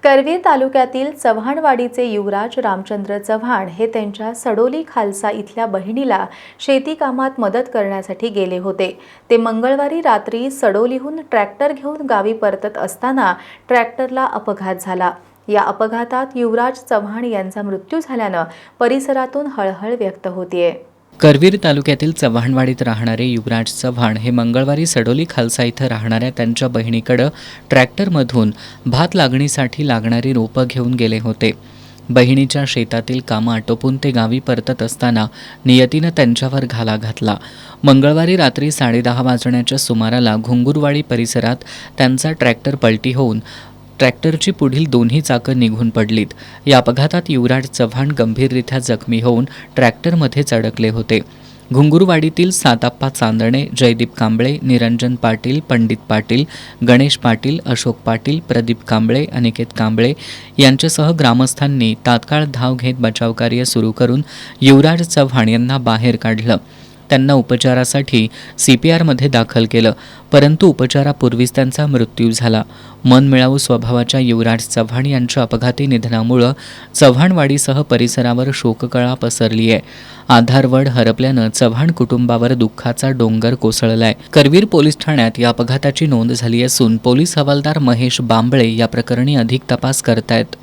करवीर तालुक्यातील चव्हाणवाडीचे युवराज रामचंद्र चव्हाण हे त्यांच्या सडोली खालसा इथल्या बहिणीला शेती कामात मदत करण्यासाठी गेले होते। ते मंगळवारी रात्री सडोलीहून ट्रॅक्टर घेऊन गावी परतत असताना ट्रॅक्टरला अपघात झाला। या अपघातात युवराज चव्हाण यांचा मृत्यू झाल्याने परिसरातून हळहळ व्यक्त होतीये। करवीर तालुक्यातील चव्हाणवाडीत राहणारे युवराज चव्हाण हे मंगळवारी सडोली खालसा इथं राहणाऱ्या त्यांच्या बहिणीकडे ट्रॅक्टरमधून भात लागणीसाठी लागणारी रोपं घेऊन गेले होते। बहिणीच्या शेतातील कामं आटोपून ते गावी परतत असताना नियतीनं त्यांच्यावर घाला घातला। मंगळवारी रात्री 10:30 वाजण्याच्या सुमाराला घुंगुरवाडी परिसरात त्यांचा ट्रॅक्टर पलटी होऊन ट्रॅक्टरची पुढील दोन्ही चाकं निघून पडलीत। या अपघातात युवराज चव्हाण गंभीररित्या जखमी होऊन ट्रॅक्टरमध्येच अडकले होते। घुंगुरवाडीतील साताप्पा चांदणे, जयदीप कांबळे, निरंजन पाटील, पंडित पाटील, गणेश पाटील, अशोक पाटील, प्रदीप कांबळे, अनिकेत कांबळे यांच्यासह ग्रामस्थांनी तात्काळ धाव घेत बचावकार्य सुरू करून युवराज चव्हाण यांना बाहेर काढलं। त्यांना उपचारासाठी CPRमध्ये दाखल केलं, परंतु उपचारापूर्वीच त्यांचा मृत्यू झाला। मनमिळावू स्वभावाच्या युवराज चव्हाण यांच्या अपघाती निधनामुळे चव्हाणवाडीसह परिसरावर शोककळा पसरली आहे। आधारवड हरपल्यानं चव्हाण कुटुंबावर दुःखाचा डोंगर कोसळलाय। करवीर पोलीस ठाण्यात या अपघाताची नोंद झाली असून पोलीस हवालदार महेश बांबळे या प्रकरणी अधिक तपास करतायत।